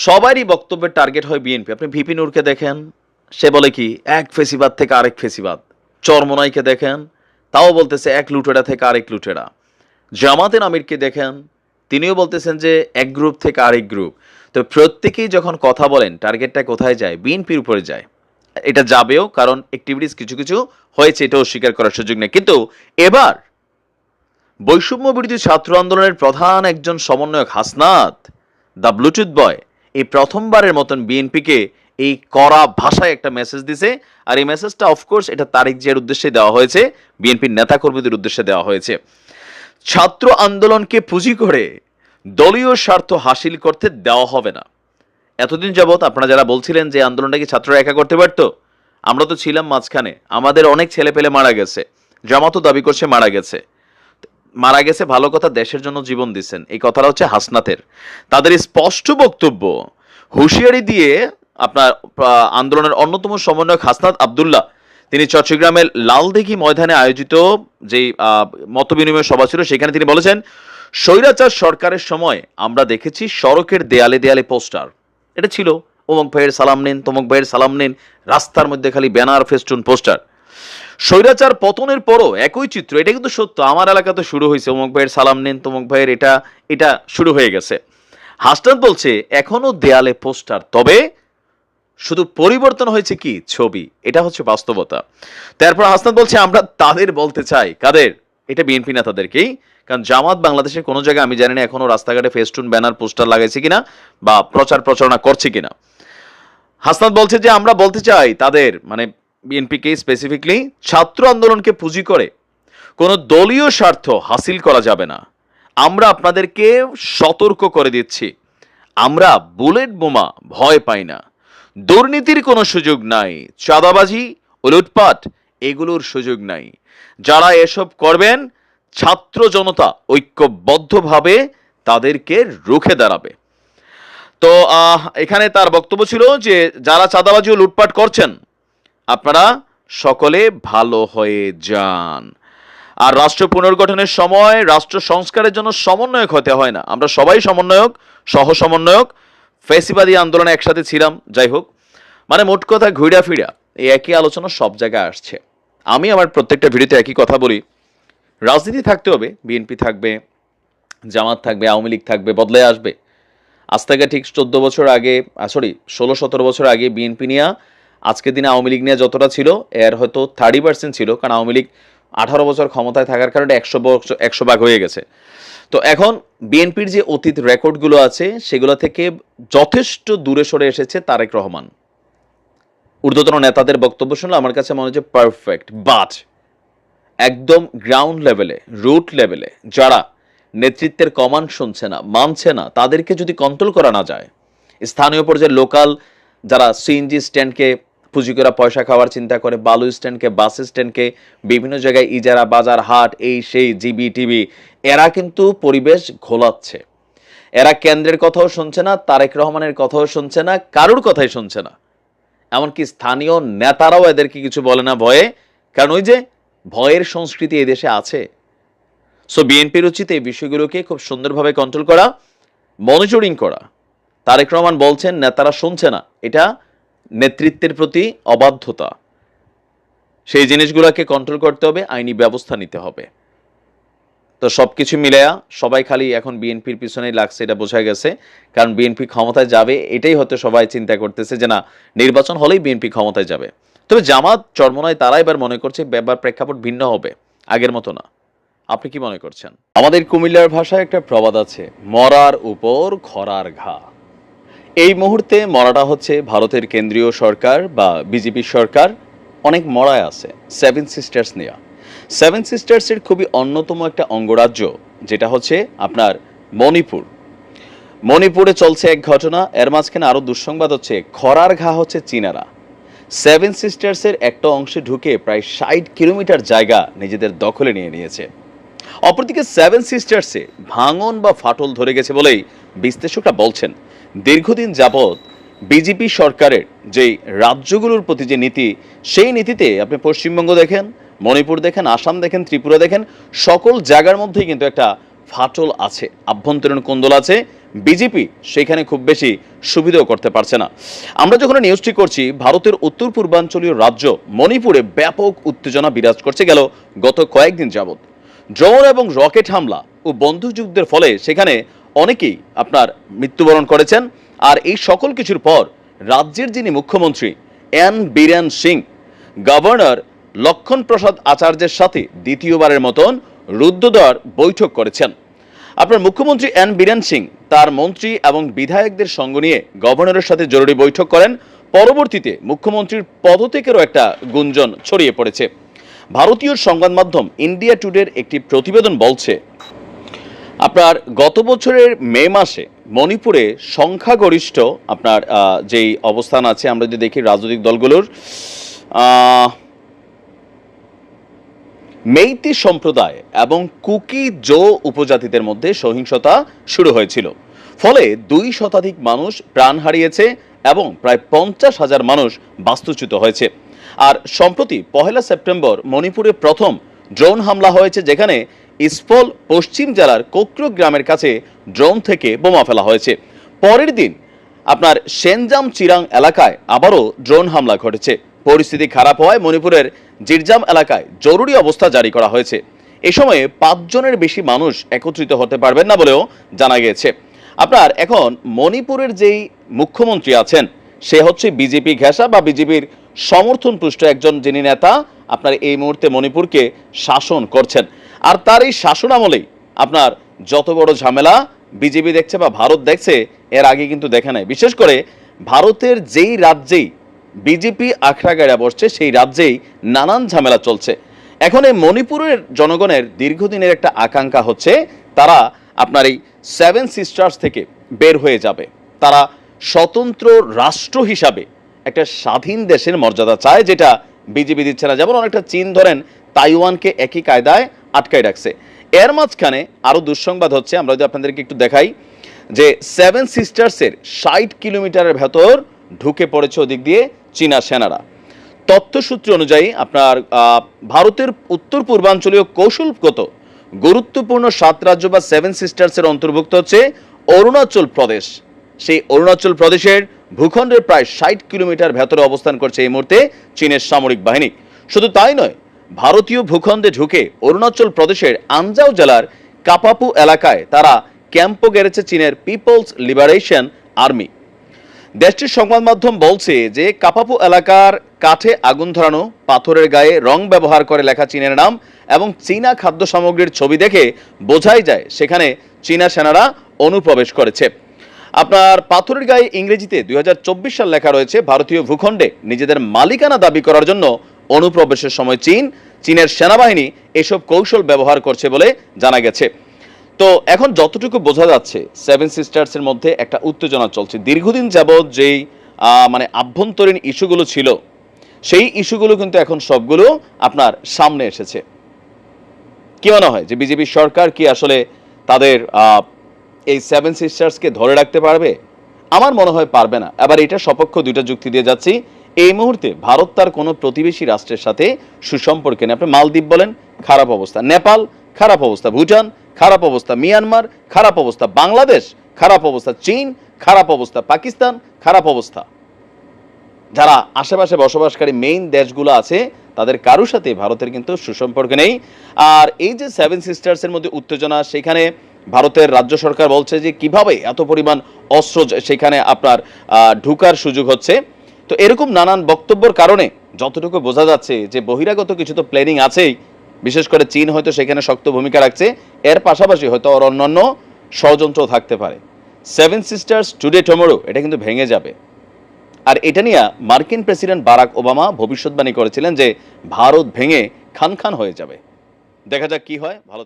সবারই বক্তব্যের টার্গেট হয় বিএনপি। আপনি ভিপি নূরকে দেখেন, সে বলে কি এক ফেসিবাদ থেকে আরেক ফেসিবাদ। চরমোনাইকে দেখেন, তাও বলতেছে এক লুটেরা থেকে আরেক লুটেরা। জামাতের আমিরকে দেখেন, তিনিও বলতেছেন যে এক গ্রুপ থেকে আরেক গ্রুপ। তো প্রত্যেকেই যখন কথা বলেন টার্গেটটা কোথায় যায়? বিএনপির উপরে যায়। এটা যাবেও, কারণ অ্যাক্টিভিটিস কিছু কিছু হয়েছে, এটাও স্বীকার করার সুযোগ নেই। কিন্তু এবার বৈষম্য বিরোধী ছাত্র আন্দোলনের প্রধান একজন সমন্বয়ক হাসনাত, দ্য ব্লুটুথ বয়, এই প্রথমবারের মতন বিএনপিকে এই কড়া ভাষায় একটা মেসেজ দিছে। আর এই মেসেজটা অফকোর্স এটা তারেক জিয়ার উদ্দেশ্যে দেওয়া হয়েছে, বিএনপির নেতাকর্মীদের উদ্দেশ্যে দেওয়া হয়েছে। ছাত্র আন্দোলনকে পুঁজি করে দলীয় স্বার্থ হাসিল করতে দেওয়া হবে না। এতদিন যাবৎ আপনারা যারা বলছিলেন যে আন্দোলনটা কি ছাত্ররা একা করতে পারত, আমরা তো ছিলাম মাঝখানে, আমাদের অনেক ছেলে পেলে মারা গেছে, জামাতও দাবি করছে মারা গেছে। মারা গেছে ভালো কথা, দেশের জন্য জীবন দিচ্ছেন, এই কথাটা হচ্ছে হাসনাতের। তাদের স্পষ্ট বক্তব্য, হুঁশিয়ারি দিয়ে আপনার আন্দোলনের অন্যতম সমন্বয়ক হাসনাত আবদুল্লাহ, তিনি চট্টগ্রামের লালদিঘি ময়দানে আয়োজিত যেই মতবিনিময় সভা ছিল সেখানে তিনি বলেছেন, স্বৈরাচার সরকারের সময় আমরা দেখেছি সড়কের দেয়ালে দেয়ালে পোস্টার, এটা ছিল অমুক ভাইয়ের সালাম নিন, তমুক ভাইয়ের সালাম নিন, রাস্তার মধ্যে খালি ব্যানার ফেস্টুন পোস্টার। স্বৈরাচার পতনের পরও একই চিত্র, এটা কিন্তু সত্য, আমার এলাকাতে শুরু হয়েছে, অমুক ভাইয়ের সালাম নিন, তমুক ভাইয়ের এটা শুরু হয়ে গেছে। হাসনাত বলছে এখনো দেয়ালে পোস্টার, তবে শুধু পরিবর্তন হয়েছে কি ছবি, এটা হচ্ছে বাস্তবতা। তারপর হাসনাত বলছে আমরা তাদের বলতে চাই, কাদের? এটা বিএনপি নেতাদেরকেই, কারণ জামাত বাংলাদেশের কোনো জায়গায় আমি জানি না এখনো রাস্তাঘাটে ফেস্টুন ব্যানার পোস্টার লাগাইছে কিনা বা প্রচারণা করছে কিনা। হাসনাত বলছে যে আমরা বলতে চাই তাদের, মানে বিএনপিকে স্পেসিফিকলি, ছাত্র আন্দোলনকে পুঁজি করে কোনো দলীয় স্বার্থ হাসিল করা যাবে না। আমরা আপনাদেরকে সতর্ক করে দিচ্ছি, আমরা বুলেট বোমা ভয় পাই না, দুর্নীতির কোনো সুযোগ নাই, চাঁদাবাজি ও লুটপাট এগুলোর সুযোগ নাই। যারা এসব করবেন ছাত্র জনতা ঐক্যবদ্ধভাবে তাদেরকে রুখে দাঁড়াবে। তো এখানে তার বক্তব্য ছিল যে যারা চাঁদাবাজি ও লুটপাট করছেন আপনারা সকলে ভালো হয়ে যান। আর রাষ্ট্র পুনর্গঠনের সময় রাষ্ট্র সংস্কারের জন্য সমন্বয়ক হতে হয় না, আমরা সবাই সমন্বয়ক, সহ সমন্বয়ক, ফ্যাসিবাদী আন্দোলনে একসাথে ছিলাম। যাই হোক, মানে মোট কথা ঘুরা ফিরা এই একই আলোচনা সব জায়গায় আসছে। আমি আমার প্রত্যেকটা ভিডিওতে একই কথা বলি, রাজনীতি থাকতে হবে, বিএনপি থাকবে, জামাত থাকবে, আওয়ামী লীগ থাকবে, বদলে আসবে। আজ থেকে ঠিক 14 বছর আগে, 16-17 বছর আগে বিএনপি নিয়ে আজকের দিনে আওয়ামী লীগ নিয়ে যতটা ছিল এর হয়তো 30% ছিল, কারণ আওয়ামী লীগ 18 বছর ক্ষমতায় থাকার কারণে 100 ভাগ হয়ে গেছে। তো এখন বিএনপির যে অতীত রেকর্ডগুলো আছে সেগুলো থেকে যথেষ্ট দূরে সরে এসেছে তারেক রহমান। ঊর্ধ্বতন নেতাদের বক্তব্য শুনলে আমার কাছে মনে হচ্ছে পারফেক্ট, বাট একদম গ্রাউন্ড লেভেলে, রুট লেভেলে যারা নেতৃত্বের কমান্ড শুনছে না, মানছে না, তাদেরকে যদি কন্ট্রোল করা না যায়, স্থানীয় পর্যায়ে লোকাল যারা সিএনজি স্ট্যান্ডকে পুঁজি করে পয়সা খাওয়ার চিন্তা করে, বালু স্ট্যান্ডকে, বাস স্ট্যান্ডকে, বিভিন্ন জায়গায় ইজারা, বাজার, হাট, এই সেই, জিবি টিভি, এরা কিন্তু পরিবেশ ঘোলাচ্ছে। এরা কেন্দ্রের কথাও শুনছে না, তারেক রহমানের কথাও শুনছে না, কারুর কথাই শুনছে না। এমনকি স্থানীয় নেতারাও এদেরকে কিছু বলে না ভয়ে, কারণ ওই যে ভয়ের সংস্কৃতি এই দেশে আছে। সো বিএনপির উচিত এই বিষয়গুলোকে খুব সুন্দরভাবে কন্ট্রোল করা, মনিটরিং করা। তারেক রহমান বলছেন নেতারা শুনছে না, এটা নেতৃত্বের প্রতি অবাধ্যতা। সেই জিনিসগুলোকে কন্ট্রোল করতে হবে, আইনি ব্যবস্থা নিতে হবে। তো সবকিছু মিলায়া সবাই খালি এখন বিএনপির পিছনেই লাগছে, এটা বোঝা গেছে। কারণ বিএনপি ক্ষমতায় যাবে এটাই হয়তো সবাই চিন্তা করতেছে যে না, নির্বাচন হলেই বিএনপি ক্ষমতায় যাবে। তবে জামাত চরমোনাই তারা এবার মনে করছে ব্যাপার প্রেক্ষাপট ভিন্ন হবে, আগের মতো না। আপনি কি মনে করছেন? আমাদের কুমিল্লার ভাষায় একটা প্রবাদ আছে, মরার উপর খরার ঘা। এই মুহূর্তে মরাটা হচ্ছে ভারতের কেন্দ্রীয় সরকার বা বিজেপি সরকার অনেক মরায় আছে সেভেন সিস্টার্স নিয়ে। সেভেন সিস্টার্সের খুবই অন্যতম একটা অঙ্গরাজ্য যেটা হচ্ছে আপনার মণিপুর। মণিপুরে চলছে এক ঘটনা, এর মাঝখানে আরও দুঃসংবাদ হচ্ছে খরার ঘা হচ্ছে চীনারা। সেভেন সিস্টার্সের একটা অংশে ঢুকে প্রায় 60 কিলোমিটার জায়গা নিজেদের দখলে নিয়ে নিয়েছে। অপরদিকে সেভেন সিস্টার্সে ভাঙন বা ফাটল ধরে গেছে বলেই বিশ্লেষকরা বলছেন। দীর্ঘদিন যাবৎ বিজেপি সরকারের যেই রাজ্যগুলোর প্রতি যে নীতি, সেই নীতিতে আপনি পশ্চিমবঙ্গ দেখেন, মণিপুর দেখেন, আসাম দেখেন, ত্রিপুরা দেখেন, সকল জায়গার মধ্যেই কিন্তু একটা ফাটল আছে, আভ্যন্তরীণ কোন্দল আছে। বিজেপি সেখানে খুব বেশি সুবিধাও করতে পারছে না। আমরা যখন নিউজটি করছি, ভারতের উত্তর পূর্বাঞ্চলীয় রাজ্য মণিপুরে ব্যাপক উত্তেজনা বিরাজ করছে গত কয়েকদিন যাবৎ। ড্রোন এবং রকেট হামলা ও বন্দুকযুদ্ধের ফলে সেখানে অনেকেই আপনার মৃত্যুবরণ করেছেন। আর এই সকল কিছুর পর রাজ্যের যিনি মুখ্যমন্ত্রী এন বীরেন সিং, গভর্নর লক্ষণ প্রসাদ আচার্যের সাথে দ্বিতীয়বারের মতন রুদ্ধদ্বার বৈঠক করেছেন। আপনার মুখ্যমন্ত্রী এন বীরেন সিং তার মন্ত্রী এবং বিধায়কদের সঙ্গ নিয়ে গভর্নরের সাথে জরুরি বৈঠক করেন। পরবর্তীতে মুখ্যমন্ত্রীর পদত্যাগেরও একটা গুঞ্জন ছড়িয়ে পড়েছে। ভারতীয় সংবাদ মাধ্যম ইন্ডিয়া টুডের একটি প্রতিবেদন বলছে, আপনার গত বছরের মে মাসে মণিপুরে সংখ্যাগরিষ্ঠ আপনার যেই অবস্থান আছে, আমরা যদি দেখি রাজনৈতিক দলগুলোর, মেইতি সম্প্রদায় এবং কুকি জো উপজাতিদের মধ্যে সহিংসতা শুরু হয়েছিল। ফলে 2 শতাধিক মানুষ প্রাণ হারিয়েছে এবং প্রায় 50,000 মানুষ বাস্তুচ্যুত হয়েছে। আর সম্প্রতি 1 সেপ্টেম্বর মণিপুরে প্রথম ড্রোন হামলা হয়েছে, যেখানে ইস্পল পশ্চিম জেলার কোকরো গ্রামের কাছে ড্রোন থেকে বোমা ফেলা হয়েছে। পরের দিন আপনার সেনজাম চিরাং এলাকায় আবারও ড্রোন হামলা ঘটেছে। পরিস্থিতি খারাপ হওয়ায় মণিপুরের জিরজাম এলাকায় জরুরি অবস্থা জারি করা হয়েছে। এ সময়ে 5 জনের বেশি মানুষ একত্রিত হতে পারবেন না বলেও জানা গিয়েছে। আপনার এখন মণিপুরের যেই মুখ্যমন্ত্রী আছেন, সে হচ্ছে বিজেপি ঘেঁষা বা বিজেপির সমর্থনপুষ্ট একজন যিনি নেতা আপনার এই মুহূর্তে মণিপুরকে শাসন করছেন। আর তার এই শাসন আমলেই আপনার যত বড় ঝামেলা বিজেপি দেখছে বা ভারত দেখছে, এর আগে কিন্তু দেখে নাই। বিশেষ করে ভারতের যেই রাজ্যেই বিজেপি আখড়া গাড়া বসছে, সেই রাজ্যেই নানান ঝামেলা চলছে। এখন এই মণিপুরের জনগণের দীর্ঘদিনের একটা আকাঙ্ক্ষা হচ্ছে, তারা আপনার এই 7 সিস্টার্স থেকে বের হয়ে যাবে। তারা স্বতন্ত্র রাষ্ট্র হিসাবে একটা স্বাধীন দেশের মর্যাদা চায়, যেটা বিজেপি দিচ্ছে না। যেমন অনেকটা চীন ধরেন তাইওয়ানকে একই কায়দায় আটকায় রাখছে। এর মাঝখানে আরো দুঃসংবাদ হচ্ছে, আমরা যদি আপনাদেরকে একটু দেখাই, যে 7 সিস্টার্সের 60 কিলোমিটারের ভেতর ঢুকে পড়েছে ওদিক দিয়ে চীনা সেনারা। তথ্যসূত্র অনুযায়ী আপনার ভারতের উত্তর পূর্বাঞ্চলীয় কৌশলগত গুরুত্বপূর্ণ 7 রাজ্য বা 7 সিস্টার্সের অন্তর্ভুক্ত হচ্ছে অরুণাচল প্রদেশ। সেই অরুণাচল প্রদেশের ভূখণ্ডের প্রায় 60 কিলোমিটার ভেতরে অবস্থান করছে এই মুহূর্তে চীনের সামরিক বাহিনী। শুধু তাই নয়, ভারতীয় ভূখণ্ডে ঢুকে অরুণাচল প্রদেশের আনজাও জেলার কাপাপু এলাকায় তারা ক্যাম্পও গেড়েছে চীনের পিপলস লিবারেশন আর্মি। দেশটির সংবাদ মাধ্যম বলছে যে কাপাপু এলাকার কাঠে আগুন ধরানো, পাথরের গায়ে রং ব্যবহার করে লেখা চীনের নাম এবং চীনা খাদ্য সামগ্রীর ছবি দেখে বোঝাই যায় সেখানে চীনা সেনারা অনুপ্রবেশ করেছে। আপনার পাথরের গায়ে ইংরেজিতে 2024 সাল লেখা রয়েছে। ভারতীয় ভূখণ্ডে নিজেদের মালিকানা দাবি করার জন্য অনুপ্রবেশের সময় চীনের সেনাবাহিনী এসব কৌশল ব্যবহার করছে বলে জানা গেছে। তো এখন যতটুকু বোঝা যাচ্ছে, 7 সিস্টার্সের মধ্যে একটা উত্তেজনা চলছে দীর্ঘদিন যাবৎ। যেই মানে আভ্যন্তরীণ ইস্যুগুলো ছিল, সেই ইস্যুগুলো কিন্তু এখন সবগুলো আপনার সামনে এসেছে। কি মনে হয় যে বিজেপি সরকার কি আসলে তাদের এই 7 সিস্টার্সকে ধরে রাখতে পারবে? আমার মনে হয় পারবে না। এবার এটা সপক্ষ দুইটা যুক্তি দিয়ে যাচ্ছি। এই মুহূর্তে ভারত তার কোনো প্রতিবেশী রাষ্ট্রের সাথে সুসম্পর্কে নেই। আপনি মালদ্বীপ বলেন, খারাপ অবস্থা; নেপাল খারাপ অবস্থা; ভুটান খারাপ অবস্থা; মিয়ানমার খারাপ অবস্থা; বাংলাদেশ খারাপ অবস্থা; চীন খারাপ অবস্থা; পাকিস্তান খারাপ অবস্থা। যারা আশেপাশে বসবাসকারী মেইন দেশগুলো আছে, তাদের কারোর সাথে ভারতের কিন্তু সুসম্পর্ক নেই। আর এই যে 7 সিস্টার্সের মধ্যে উত্তেজনা, সেখানে ভারতের রাজ্য সরকার বলছে যে কিভাবে এত পরিমাণ অস্ত্র সেখানে আপনার ঢুকার সুযোগ হচ্ছে। তো এরকম নানান বক্তব্যের কারণে যতটুকু বোঝা যাচ্ছে যে বহিরাগত কিছু তো প্ল্যানিং আছেই। বিশেষ করে চীন হয়তো সেখানে শক্ত ভূমিকা রাখছে, এর পাশাপাশি হয়তো আর অন্যান্য ষড়যন্ত্র থাকতে পারে। 7 সিস্টার্স টুডে টুমরো এটা কিন্তু ভেঙে যাবে। আর এটা নিয়ে মার্কিন প্রেসিডেন্ট বারাক ওবামা ভবিষ্যৎবাণী করেছিলেন যে ভারত ভেঙে খান খান হয়ে যাবে। দেখা যাক কি হয়। ভালো।